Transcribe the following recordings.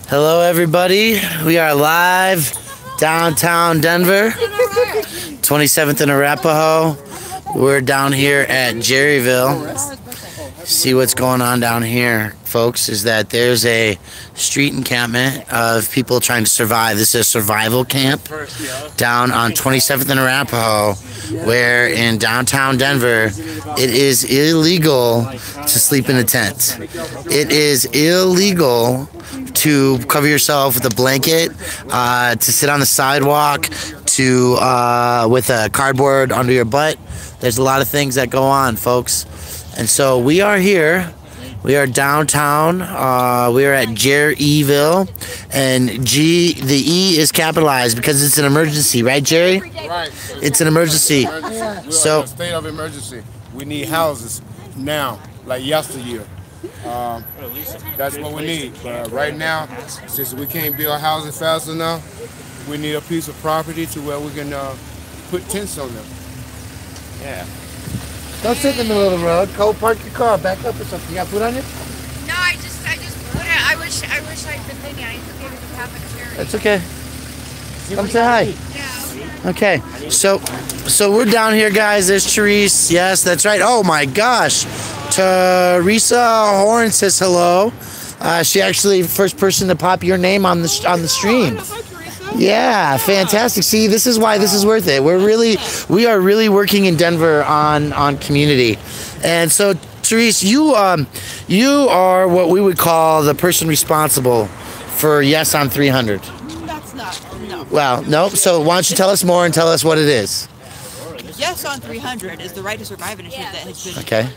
Hello, everybody. We are live downtown Denver, 27th and Arapahoe. We're down here at Jer-E-Ville. See what's going on down here, folks, is that there's a street encampment of people trying to survive. This is a survival camp down on 27th and Arapahoe, where in downtown Denver, it is illegal to sleep in a tent. It is illegal to cover yourself with a blanket, to sit on the sidewalk, to with a cardboard under your butt. There's a lot of things that go on, folks. And so we are here. We are downtown. We are at Jer-E-Ville, and the E is capitalized because it's an emergency, right, Jerry? Right. It's an emergency. So, in a state of emergency. We need houses now, like yesteryear. That's what we need. But right now, since we can't build houses fast enough, we need a piece of property to where we can put tents on them. Yeah. Don't sit in the middle of the road. Go park your car. Back up or something. You got food on you? No, I just put it. I wish I'd been thinking. I just gave it to cafeteria. That's okay. Come say hi. Yeah. Okay. So we're down here, guys. There's Terese. Yes, that's right. Oh my gosh. Terese Howard says hello. She actually first person to pop your name on the stream. Yeah, fantastic. See, this is why this is worth it. We are really working in Denver on community. And so, Terese, you are what we would call the person responsible for Yes on 300. That's not, no. Well, nope. So why don't you tell us more and tell us what it is? Yes on 300 is the Right to Survive initiative that has been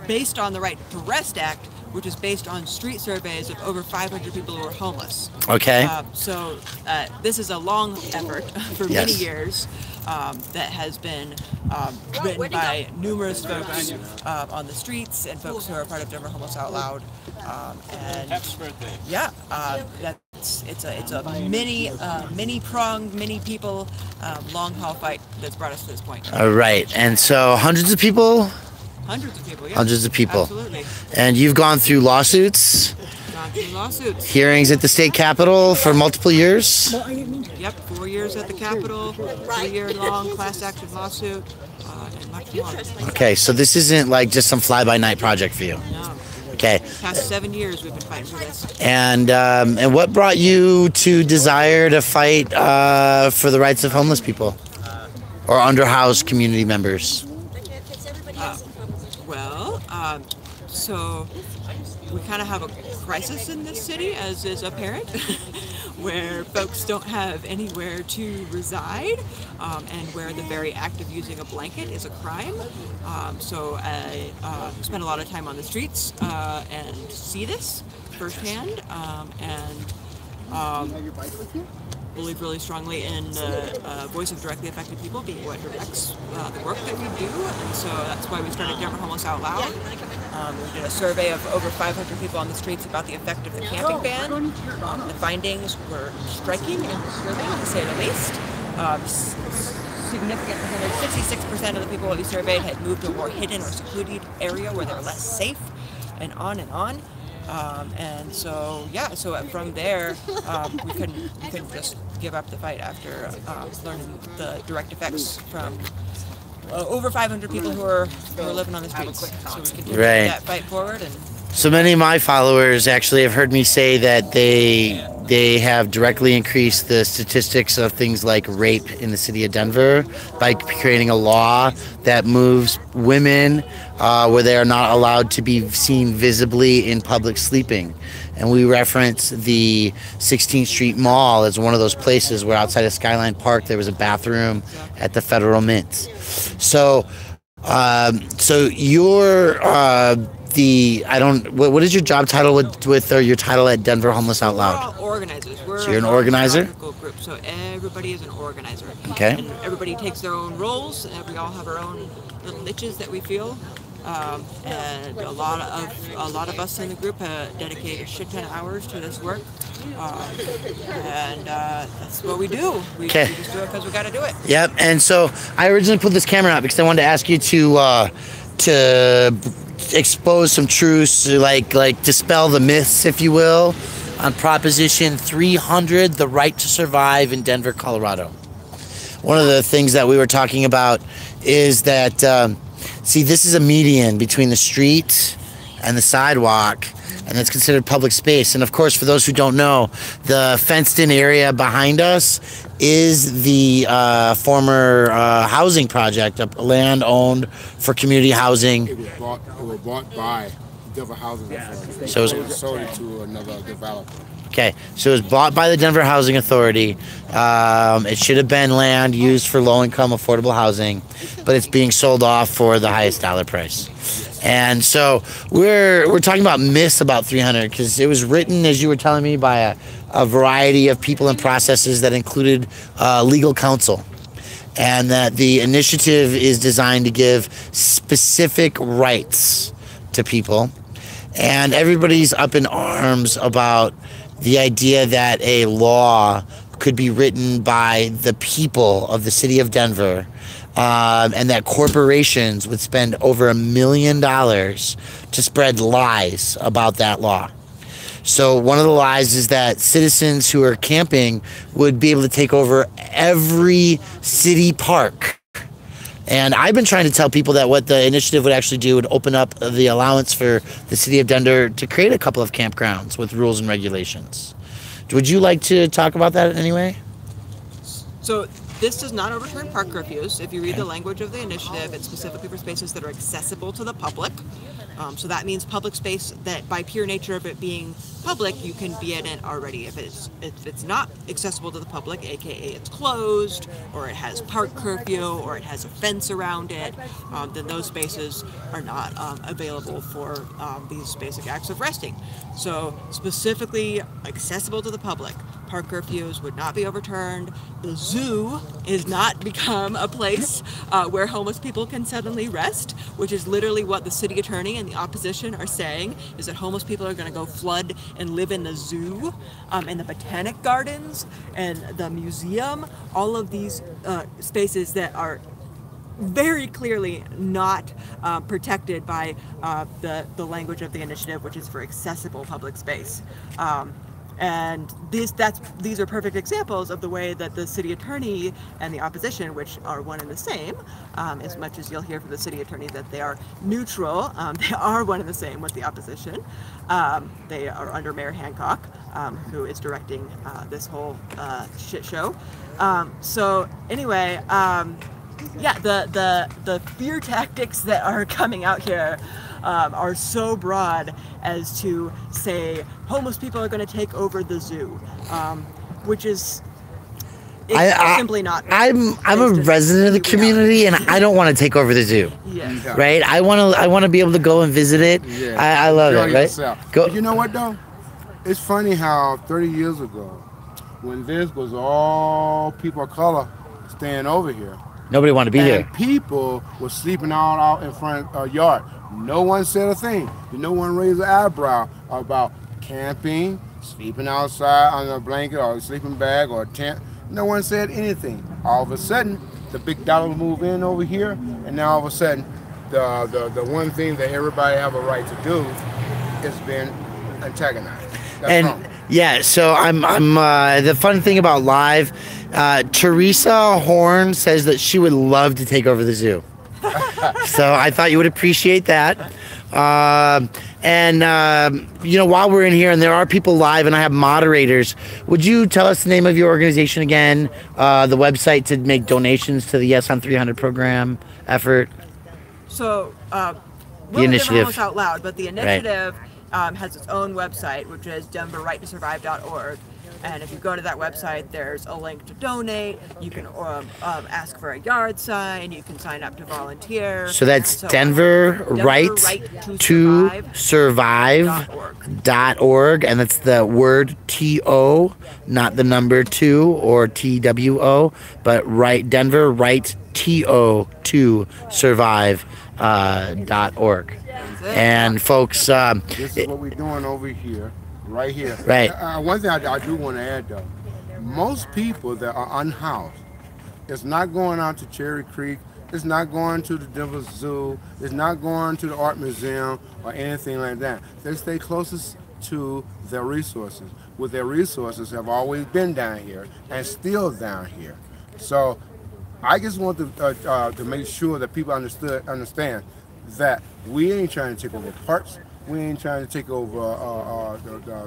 based on the Right to Rest Act, which is based on street surveys of over 500 people who are homeless. Okay. This is a long effort for many years that has been written by numerous folks on the streets and folks who are part of Denver Homeless Outloud. It's a many-pronged, many-people, long-haul fight that's brought us to this point. All right. And so hundreds of people? Hundreds of people, yeah. Hundreds of people. Absolutely. And you've gone through lawsuits? Gone through lawsuits. Hearings at the state capitol for multiple years? Yep, 4 years at the Capitol, 3-year-long class action lawsuit, and much more. Okay, so this isn't like just some fly-by-night project for you? No. Okay. Past 7 years we've been fighting for this. And what brought you to desire to fight for the rights of homeless people or underhoused community members? So we kind of have a crisis in this city, as is apparent, where folks don't have anywhere to reside, and where the very act of using a blanket is a crime. So I spend a lot of time on the streets and see this firsthand, and believe really strongly in the voice of directly affected people being what directs the work that we do, and so that's why we started Denver Homeless Outloud. We did a survey of over 500 people on the streets about the effect of the camping ban. The findings were striking and disturbing, to say the least. Significant percentage, 66% of the people we surveyed had moved to a more hidden or secluded area where they were less safe, and on and on. And so, yeah, so from there, we couldn't just give up the fight after learning the direct effects from over 500 people who are living on the streets. So we continue that fight forward. And so many of my followers actually have heard me say that they have directly increased the statistics of things like rape in the city of Denver by creating a law that moves women where they are not allowed to be seen visibly in public sleeping. And we reference the 16th Street Mall as one of those places where outside of Skyline Park there was a bathroom at the Federal Mint. So you're what is your job title with or your title at Denver Homeless Outloud? We're all organizers. So you're an organizer? Group, so everybody is an organizer. Okay. And everybody takes their own roles, and we all have our own little niches that we feel. And a lot of us in the group dedicate a shit ton of hours to this work, and that's what we do. We just do it because we got to do it. Yep. And so I originally put this camera out because I wanted to ask you to expose some truths, like dispel the myths, if you will, on Proposition 300, the right to survive in Denver, Colorado. One of the things that we were talking about is that, see, this is a median between the street and the sidewalk, and it's considered public space. And of course, for those who don't know, the fenced-in area behind us is the former housing project, land owned for community housing. It was bought by Denver Housing Authority. So it was sold to another developer. Okay, so it was bought by the Denver Housing Authority. It should have been land used for low-income, affordable housing, but it's being sold off for the highest dollar price. And so we're talking about myths about 300 because it was written, as you were telling me, by a variety of people and processes that included legal counsel, and that the initiative is designed to give specific rights to people. And everybody's up in arms about the idea that a law could be written by the people of the city of Denver, and that corporations would spend over $1 million to spread lies about that law. So one of the lies is that citizens who are camping would be able to take over every city park. And I've been trying to tell people that what the initiative would actually do would open up the allowance for the city of Denver to create a couple of campgrounds with rules and regulations. Would you like to talk about that in any way? So this does not overturn park curfews. If you read the language of the initiative, it's specifically for spaces that are accessible to the public. So that means public space that, by pure nature of it being public, you can be in it already. If it's not accessible to the public, aka it's closed, or it has park curfew, or it has a fence around it, then those spaces are not available for these basic acts of resting. So specifically accessible to the public, park curfews would not be overturned. The zoo is not become a place where homeless people can suddenly rest, which is literally what the city attorney and the opposition are saying, is that homeless people are going to go flood and live in the zoo, in the botanic gardens, and the museum, all of these spaces that are very clearly not protected by the language of the initiative, which is for accessible public space. And these are perfect examples of the way that the city attorney and the opposition, which are one and the same, as much as you'll hear from the city attorney that they are neutral, they are one and the same with the opposition. They are under Mayor Hancock, who is directing this whole shit show. So anyway, yeah, the fear tactics that are coming out here are so broad as to say homeless people are going to take over the zoo, which is simply not. I'm a resident of the community, and I don't want to take over the zoo. Yeah. Right? I want to be able to go and visit it. Yeah. I love it. Right? Go. You know what though? It's funny how 30 years ago, when this was all people of color staying over here, nobody wanted to be here. People were sleeping all out in front of a yard. No one said a thing. No one raised an eyebrow about camping, sleeping outside on a blanket or a sleeping bag or a tent. No one said anything. All of a sudden, the big dollar move in over here, and now all of a sudden, the one thing that everybody have a right to do is being antagonized. That's wrong. Yeah, so I'm the fun thing about live, Terese Howard says that she would love to take over the zoo. So I thought you would appreciate that. You know, while we're in here and there are people live and I have moderators, would you tell us the name of your organization again, the website to make donations to the Yes on 300 program effort? So, the initiative. Denver Homeless Outloud, but the initiative has its own website, which is denverrighttosurvive.org. And if you go to that website, there's a link to donate. You can ask for a yard sign. You can sign up to volunteer. So that's Denver Right to Survive.org. And that's the word T-O, not the number 2 or T-W-O, but right, Denver Right T-O to Survive.org. And folks, this is what we're doing over here. Right here. Right. One thing I do want to add, though, most people that are unhoused is not going out to Cherry Creek It's not going to the Denver Zoo. It's not going to the Art Museum or anything like that. They stay closest to their resources. With their resources have always been down here and still down here. So I just want to make sure that people understand that we ain't trying to take over parks. We ain't trying to take over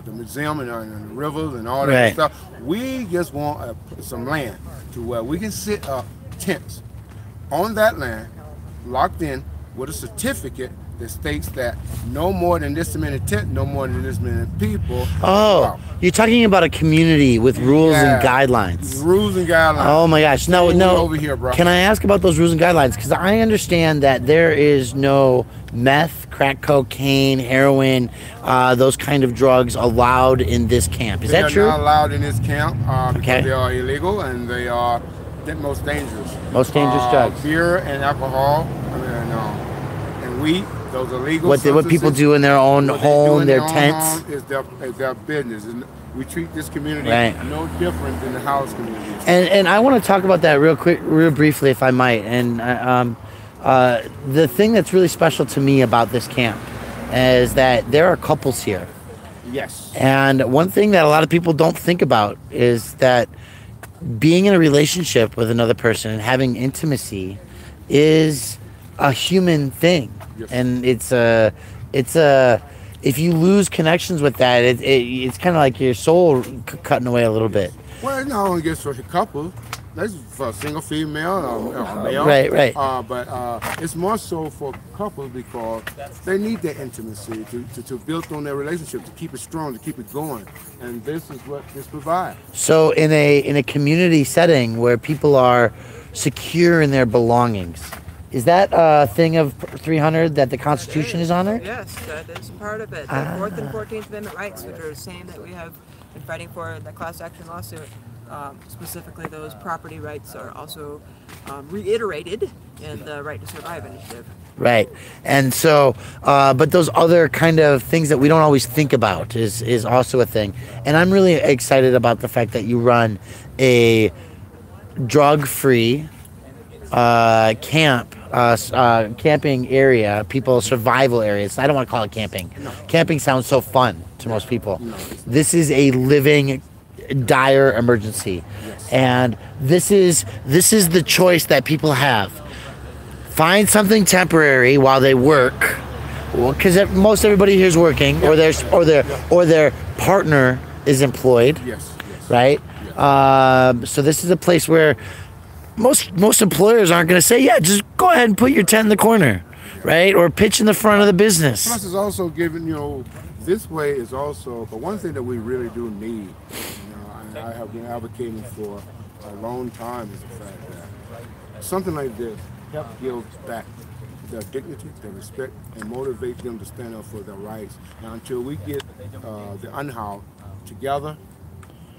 the museum and the rivers and all that stuff. We just want some land to where we can set up tents on that land, locked in with a certificate that states that no more than this many tents, no more than this many people. Oh, you're talking about a community with rules and guidelines. Rules and guidelines. Oh my gosh, no. Over here, bro. Can I ask about those rules and guidelines? Because I understand that there is no meth, crack cocaine, heroin, those kind of drugs allowed in this camp. Is that true? They are not allowed in this camp because they are illegal and they are the most dangerous. Most dangerous drugs. Beer and alcohol, and weed. Those are legal. What people do in their own home, their tents, is their business. And we treat this community no different than the house community. And I want to talk about that real briefly, if I might. And the thing that's really special to me about this camp is that there are couples here. Yes. And one thing that a lot of people don't think about is that being in a relationship with another person and having intimacy is a human thing. Yes. And if you lose connections with that, it's kind of like your soul cutting away a little bit. Well, it's not only just for the couple. That's for a single female or male. Right. But it's more so for couples because they need that intimacy to build on their relationship, to keep it strong, to keep it going. And this is what this provides. So in a community setting where people are secure in their belongings, is that a thing of 300 that the Constitution is honored? Yes, that is part of it. The 4th and 14th Amendment rights, which are the same that we have been fighting for in the class action lawsuit. Specifically, those property rights are also reiterated in the Right to Survive initiative. Right. And so, but those other kind of things that we don't always think about is also a thing. And I'm really excited about the fact that you run a drug-free camping area, survival areas. I don't want to call it camping. No. Camping sounds so fun to most people. No. This is a living dire emergency. Yes. And this is the choice that people have. Find something temporary while they work, because most everybody here is working, or their partner is employed. Yes. Right. Yes. So this is a place where most employers aren't going to say, yeah, just go ahead and put your tent in the corner, right? Or pitch in the front of the business. Plus, it's also given, this way is also, but one thing that we really do need, and I have been advocating for a long time, is the fact that something like this helps give back their dignity, their respect, and motivate them to stand up for their rights. Now, until we get the unhoused together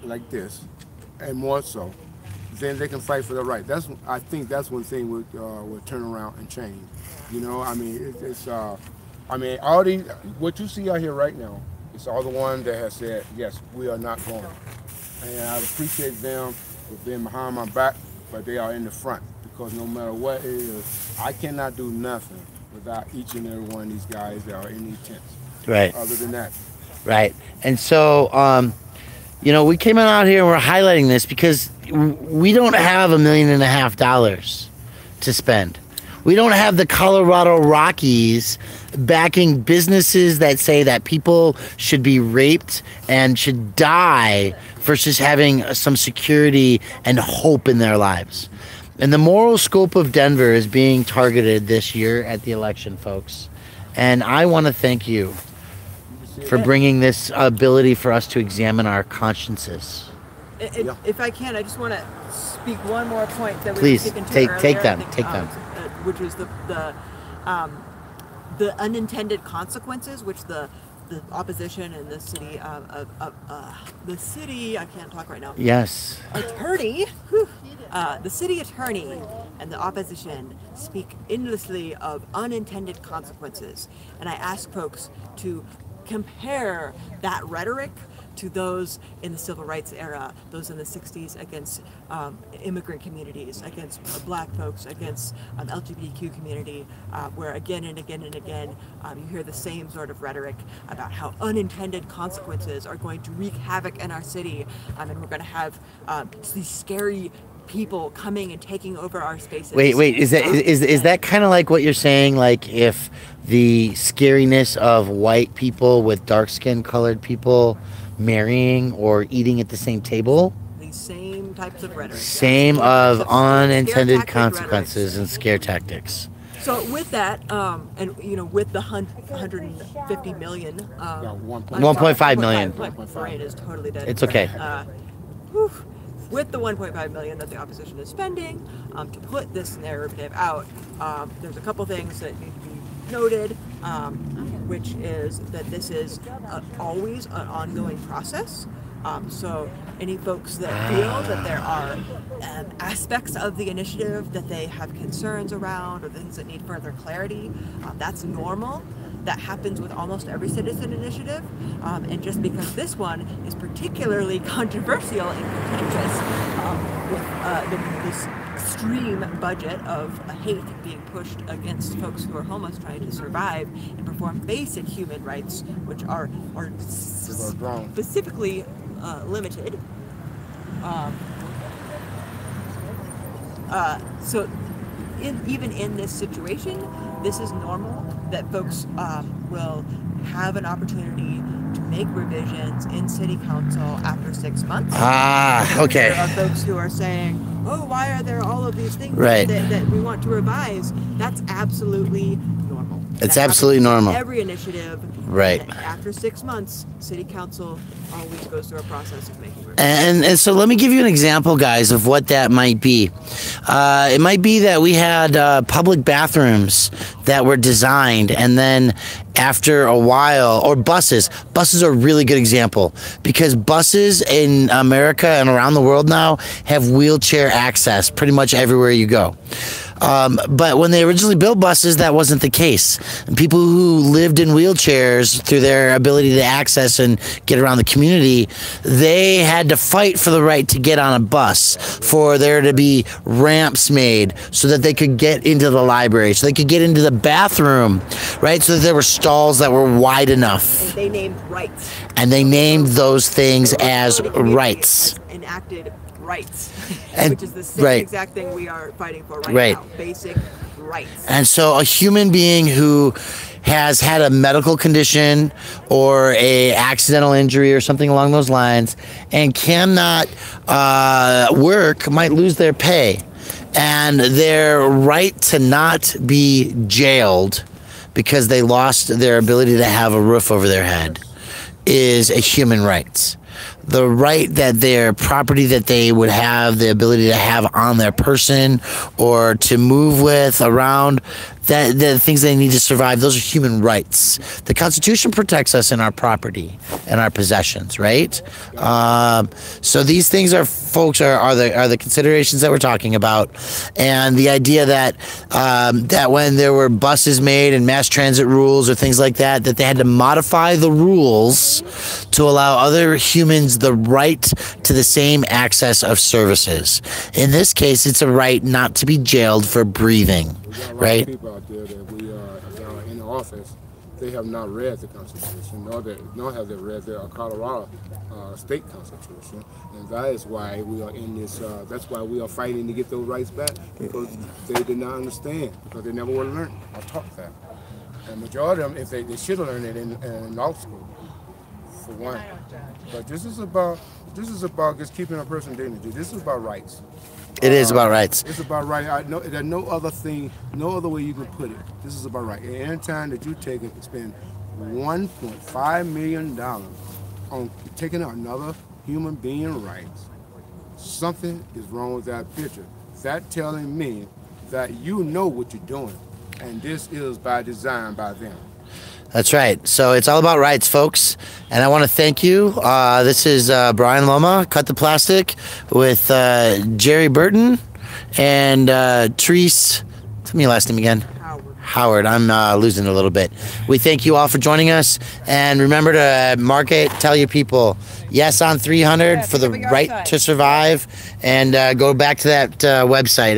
like this, and more so, then they can fight for their right. I think that's one thing will turn around and change. All these, what you see out here right now, it's all the ones that have said, yes, we are not going. And I appreciate them for being behind my back, but they are in the front, because no matter what it is, I cannot do nothing without each and every one of these guys that are in these tents. Right. Other than that. Right. And so, we came out here and we're highlighting this because we don't have $1.5 million to spend. We don't have the Colorado Rockies backing businesses that say that people should be raped and should die versus having some security and hope in their lives. And the moral scope of Denver is being targeted this year at the election, folks. And I want to thank you for bringing this ability for us to examine our consciences. If I can, I just want to speak one more point that we Please, were speaking to take earlier, them. Which was the unintended consequences, which the opposition and the city I can't talk right now. Yes. Attorney, the city attorney and the opposition speak endlessly of unintended consequences, and I ask folks to compare that rhetoric to those in the civil rights era, those in the 60s against immigrant communities, against black folks, against LGBTQ community, where again and again and again you hear the same sort of rhetoric about how unintended consequences are going to wreak havoc in our city, and we're going to have these scary people coming and taking over our spaces. Wait, is that kind of like what you're saying? Like if the scariness of white people with dark skin colored people marrying or eating at the same table? These same types of rhetoric. Same of unintended consequences and scare tactics. So with that, and with the 150 million, 1.5 million. My brain is totally dead. It's okay. With the 1.5 million that the opposition is spending to put this narrative out, there's a couple things that need to be noted, which is that this is always an ongoing process. So any folks that feel that there are aspects of the initiative that they have concerns around or things that need further clarity, that's normal. That happens with almost every citizen initiative, and just because this one is particularly controversial and contentious with this extreme budget of hate being pushed against folks who are homeless trying to survive and perform basic human rights, which are specifically limited. So even in this situation, this is normal that folks will have an opportunity to make revisions in city council after 6 months. Okay. There are folks who are saying, oh, why are there all of these things right. that we want to revise? That's absolutely normal. It's absolutely normal. Every initiative. Right. And after 6 months, city council always goes through a process of making revisions. And so let me give you an example, guys, of what that might be. It might be that we had public bathrooms that were designed, and then after a while, or buses. Buses are a really good example, because buses in America and around the world now have wheelchair access pretty much everywhere you go. But when they originally built buses, that wasn't the case. And people who lived in wheelchairs, through their ability to access and get around the community, they had to fight for the right to get on a bus, for there to be ramps made so that they could get into the library, so they could get into the bathroom, right? So that there were stalls that were wide enough. And they named rights. And they named those things as rights. Enacted rights, and, which is the same exact thing we are fighting for right now. Basic rights. And so a human being who has had a medical condition or a accidental injury or something along those lines and cannot work might lose their pay, and their right to not be jailed because they lost their ability to have a roof over their head is a human right. The right that their property that they would have the ability to have on their person or to move with around, that the things they need to survive, those are human rights. The Constitution protects us in our property and our possessions, right? So these things are, folks, are the considerations that we're talking about, and the idea that that when there were buses made and mass transit rules or things like that, that they had to modify the rules to allow other humans the right to the same access of services. In this case, it's a right not to be jailed for breathing, right? People out there that we are in the office, they have not read the Constitution, nor have they read the Colorado state Constitution, and that is why we are in this. That's why we are fighting to get those rights back, because they did not understand, because they never would have learned or taught that. And majority of them, if they should have learned it in law school, for one. But this is about just keeping a person's dignity. This is about rights. It is about rights. It's about right. I know there's no other thing, no other way you can put it. This is about right. And any time that you take and spend $1.5 million on taking another human being rights, something is wrong with that picture. That telling me that you know what you're doing, and this is by design by them. That's right. So it's all about rights, folks. And I want to thank you. This is Brian Loma, Cut the Plastic, with Jerry Burton and Terese. Tell me your last name again. Howard. I'm losing it a little bit. We thank you all for joining us. And remember to market, tell your people, Yes on 300 for the right to survive, and go back to that website.